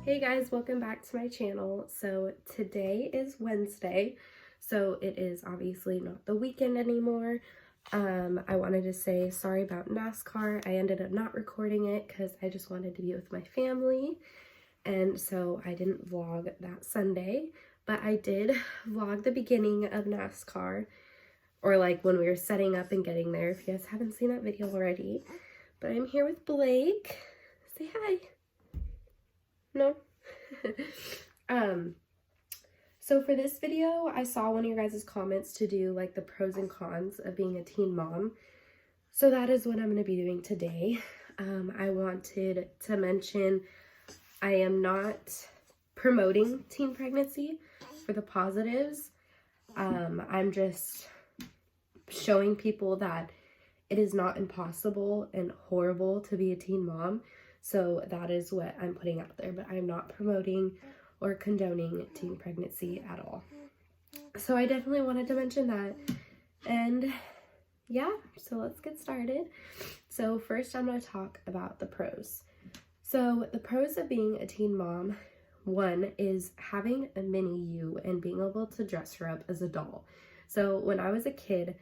Hey guys, welcome back to my channel. So today is Wednesday, so it is obviously not the weekend anymore. I wanted to say sorry about NASCAR. I ended up not recording it because I just wanted to be with my family, and so I didn't vlog that Sunday, but I did vlog the beginning of NASCAR, or like when we were setting up and getting there, if you guys haven't seen that video already. But I'm here with Blake. Say hi. No? So for this video, I saw one of your guys' comments to do like the pros and cons of being a teen mom. So that is what I'm going to be doing today. I wanted to mention I am not promoting teen pregnancy for the positives. I'm just showing people that it is not impossible and horrible to be a teen mom. So that is what I'm putting out there, but I'm not promoting or condoning teen pregnancy at all. So I definitely wanted to mention that. And yeah, so let's get started. So first I'm going to talk about the pros. So the pros of being a teen mom, one is having a mini you and being able to dress her up as a doll. So when I was a kid,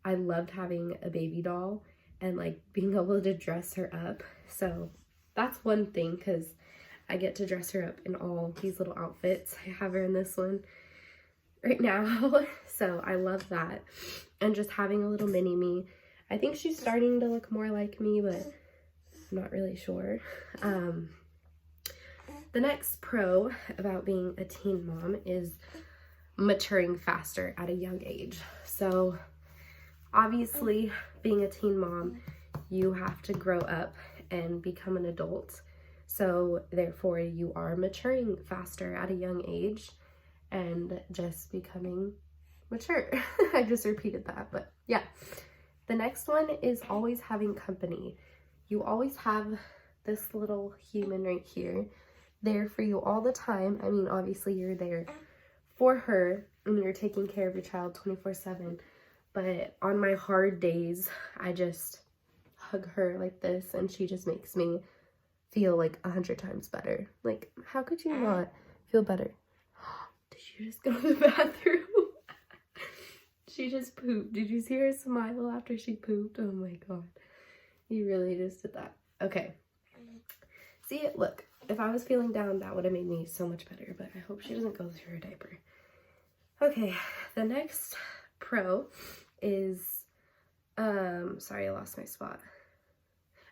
I loved having a baby doll and like being able to dress her up. So that's one thing, because I get to dress her up in all these little outfits. I have her in this one right now. So I love that. And just having a little mini me. I think she's starting to look more like me, but I'm not really sure. The next pro about being a teen mom is maturing faster at a young age. So obviously, being a teen mom, you have to grow up and become an adult. So therefore, you are maturing faster at a young age and just becoming mature. I just repeated that, but yeah. The next one is always having company. You always have this little human right here there for you all the time. I mean, obviously you're there for her and you're taking care of your child 24/7. But on my hard days, I just hug her like this and she just makes me feel like 100 times better. Like, how could you not feel better? Did you just go to the bathroom? She just pooped. Did you see her smile after she pooped? Oh my god. You really just did that. Okay. See, look, if I was feeling down, that would have made me so much better, but I hope she doesn't go through her diaper. Okay, the next pro is, sorry, I lost my spot.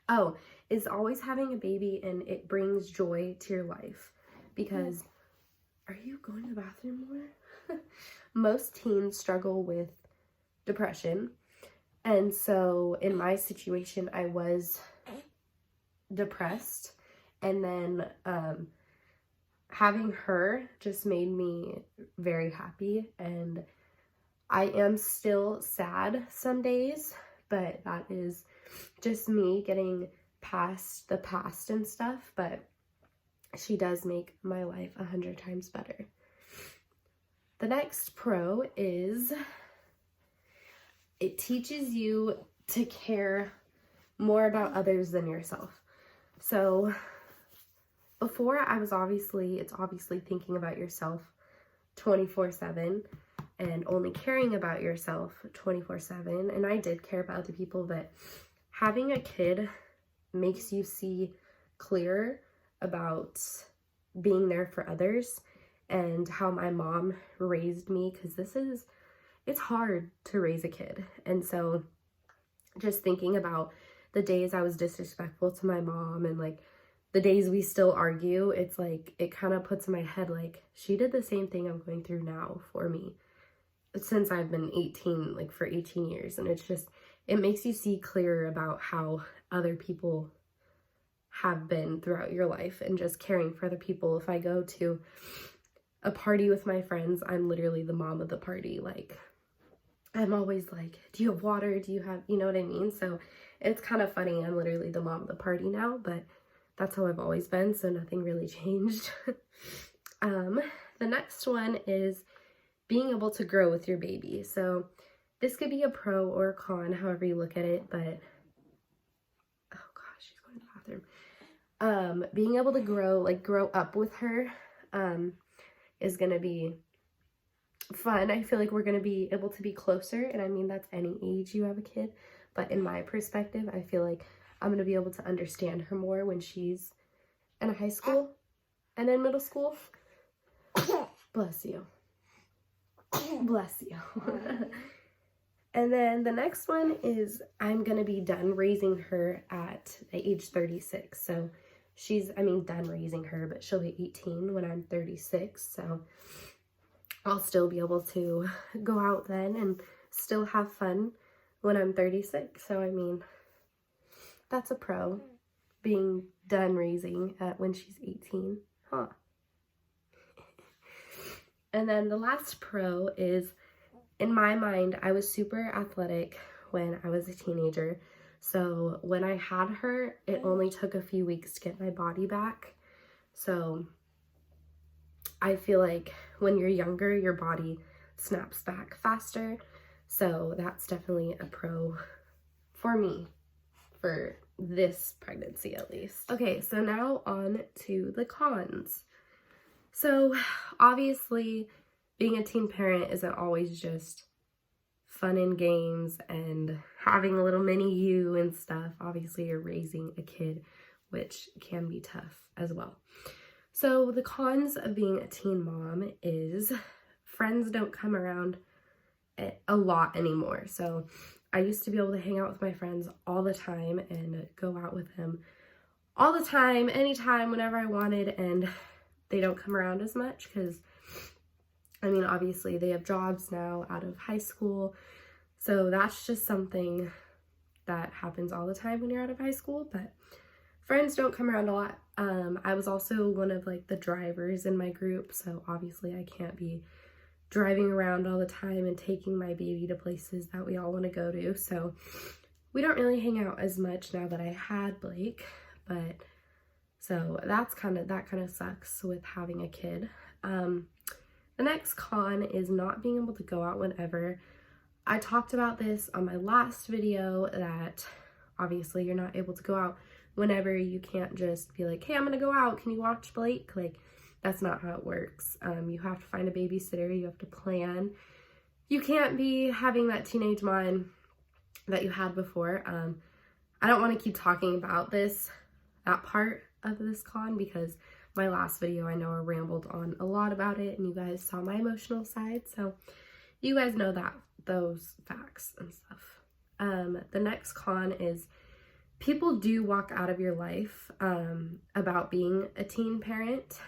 Oh, is always having a baby, and it brings joy to your life. Because, are you going to the bathroom more? Most teens struggle with depression. And so in my situation, I was depressed. And then having her just made me very happy. And I am still sad some days, but that is just me getting past the past and stuff. But she does make my life 100 times better. The next pro is it teaches you to care more about others than yourself. So before, it's obviously thinking about yourself 24/7 and only caring about yourself 24/7. And I did care about other people, but having a kid makes you see clearer about being there for others and how my mom raised me, because it's hard to raise a kid. And so just thinking about the days I was disrespectful to my mom and like the days we still argue, it's like, it kind of puts in my head, like, she did the same thing I'm going through now for me since I've been 18, like for 18 years. And it's just, it makes you see clearer about how other people have been throughout your life and just caring for other people. If I go to a party with my friends, I'm literally the mom of the party. Like, I'm always like, do you have water? Do you have, you know what I mean? So it's kind of funny. I'm literally the mom of the party now, but that's how I've always been. So nothing really changed. The next one is being able to grow with your baby. So this could be a pro or a con, however you look at it, but oh gosh, she's going to the bathroom. being able to grow up with her is gonna be fun. I feel like we're gonna be able to be closer, and I mean that's any age you have a kid, but in my perspective, I feel like I'm gonna be able to understand her more when she's in high school and in middle school. Bless you. Bless you. And then the next one is I'm gonna be done raising her at age 36. So done raising her, but she'll be 18 when I'm 36. So I'll still be able to go out then and still have fun when I'm 36. So, I mean, that's a pro, being done raising when she's 18. Huh. And then the last pro is, in my mind, I was super athletic when I was a teenager. So when I had her, it only took a few weeks to get my body back. So I feel like when you're younger, your body snaps back faster. So that's definitely a pro for me for this pregnancy, at least. Okay, so now on to the cons. So obviously being a teen parent isn't always just fun and games and having a little mini you and stuff. Obviously you're raising a kid, which can be tough as well. So the cons of being a teen mom is friends don't come around a lot anymore. So I used to be able to hang out with my friends all the time and go out with them all the time, anytime, whenever I wanted, and they don't come around as much because, I mean, obviously they have jobs now out of high school. So that's just something that happens all the time when you're out of high school, but friends don't come around a lot. I was also one of like the drivers in my group, so obviously I can't be driving around all the time and taking my baby to places that we all want to go to. So we don't really hang out as much now that I had Blake, but so that kind of sucks with having a kid. The next con is not being able to go out whenever. I talked about this on my last video that obviously you're not able to go out whenever. You can't just be like, hey, I'm gonna go out, can you watch Blake? Like, that's not how it works. You have to find a babysitter, you have to plan. You can't be having that teenage mind that you had before. I don't want to keep talking about that part of this con, because my last video, I know I rambled on a lot about it and you guys saw my emotional side, so you guys know those facts and stuff. The next con is people do walk out of your life about being a teen parent.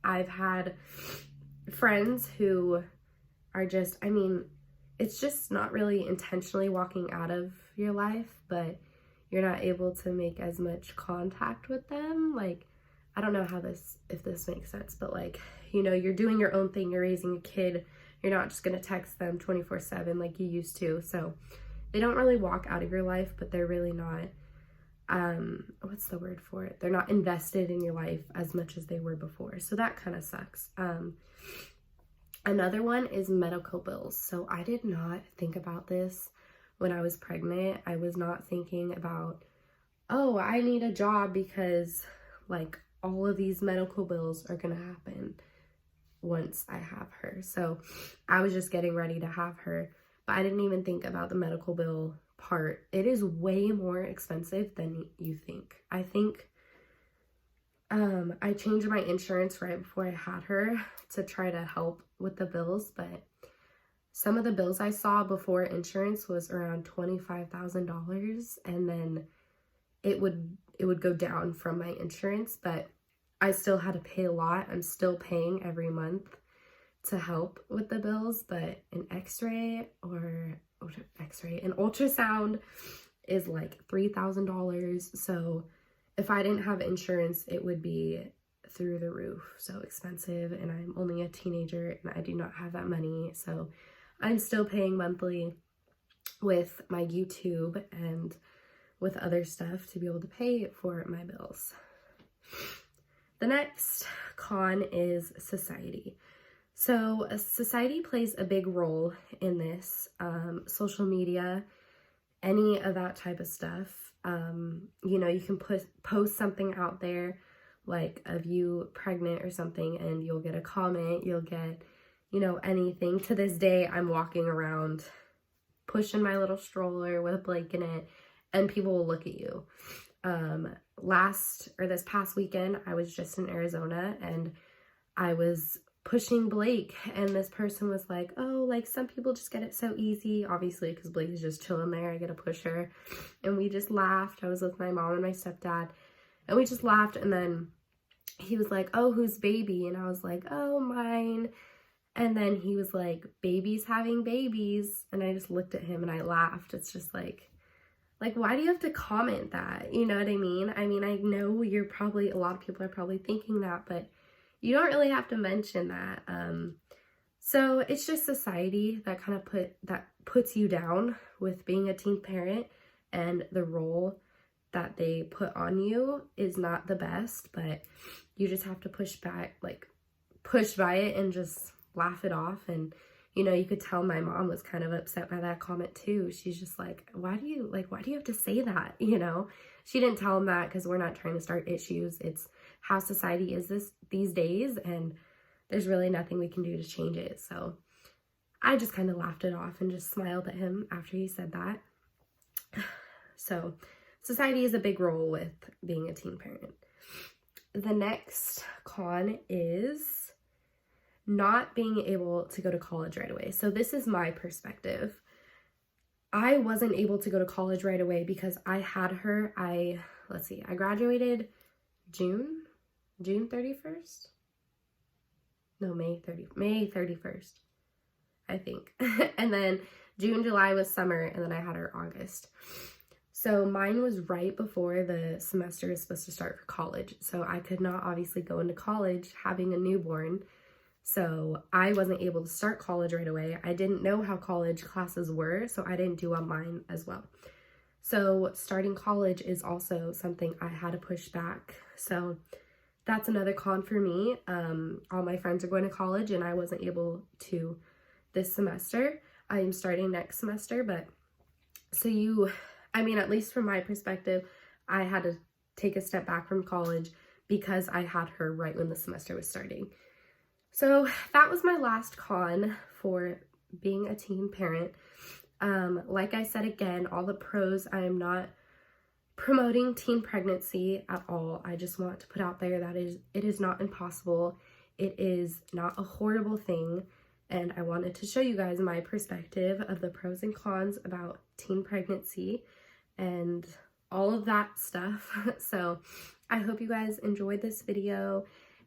I've had friends who are just, I mean, it's just not really intentionally walking out of your life, but you're not able to make as much contact with them. Like, I don't know if this makes sense, but like, you know, you're doing your own thing, you're raising a kid, you're not just gonna text them 24/7 like you used to. So they don't really walk out of your life, but they're really not, what's the word for it? They're not invested in your life as much as they were before. So that kind of sucks. Another one is medical bills. So I did not think about this when I was pregnant. I was not thinking about, oh, I need a job because like all of these medical bills are gonna happen once I have her. So I was just getting ready to have her, but I didn't even think about the medical bill part. It is way more expensive than you think. I think I changed my insurance right before I had her to try to help with the bills, but some of the bills I saw before insurance was around $25,000, and then it would go down from my insurance, but I still had to pay a lot. I'm still paying every month to help with the bills, but an an ultrasound is like $3,000. So if I didn't have insurance, it would be through the roof, so expensive, and I'm only a teenager and I do not have that money. So I'm still paying monthly with my YouTube and with other stuff to be able to pay for my bills. The next con is society. So society plays a big role in this. Social media, any of that type of stuff. You know, you can post something out there like of you pregnant or something, and you'll get a comment, you'll get, you know, anything. To this day, I'm walking around pushing my little stroller with a blanket in it, and people will look at you. This past weekend, I was just in Arizona, and I was pushing Blake, and this person was like, oh, like some people just get it so easy, obviously because Blake is just chilling there, I get to push her. And we just laughed. I was with my mom and my stepdad, and we just laughed. And then he was like, oh, whose baby? And I was like, oh, mine. And then he was like, babies having babies. And I just looked at him and I laughed. It's just like, why do you have to comment that? You know what I mean? I mean, I know a lot of people are probably thinking that, but you don't really have to mention that. So it's just society that kind of puts you down with being a teen parent, and the role that they put on you is not the best, but you just have to push by it and just laugh it off. And you know, you could tell my mom was kind of upset by that comment too. She's just like, why do you have to say that? You know, she didn't tell him that because we're not trying to start issues. It's how society is these days, and there's really nothing we can do to change it. So I just kind of laughed it off and just smiled at him after he said that. So society is a big role with being a teen parent. The next con is not being able to go to college right away. So this is my perspective. I wasn't able to go to college right away because I had her, I graduated May 31st, I think. And then June, July was summer, and then I had her August. So mine was right before the semester is supposed to start for college. So I could not obviously go into college having a newborn. So I wasn't able to start college right away. I didn't know how college classes were, so I didn't do online as well. So starting college is also something I had to push back. So that's another con for me. All my friends are going to college, and I wasn't able to this semester. I am starting next semester, but at least from my perspective, I had to take a step back from college because I had her right when the semester was starting. So that was my last con for being a teen parent. Like I said again, all the pros, I am not promoting teen pregnancy at all. I just want to put out there that it is not impossible. It is not a horrible thing. And I wanted to show you guys my perspective of the pros and cons about teen pregnancy and all of that stuff. So I hope you guys enjoyed this video.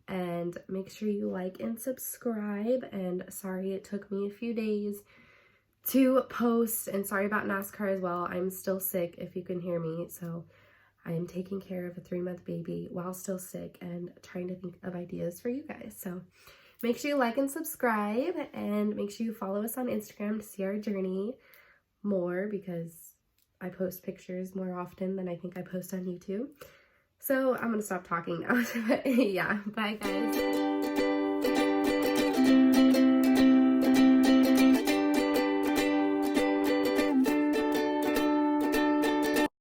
And make sure you like and subscribe. And sorry it took me a few days to post. And sorry about NASCAR as well. I'm still sick, if you can hear me. So I am taking care of a 3-month baby while still sick and trying to think of ideas for you guys. So make sure you like and subscribe. And make sure you follow us on Instagram to see our journey more, because I post pictures more often than I think I post on YouTube. So I'm going to stop talking now. Yeah, bye guys.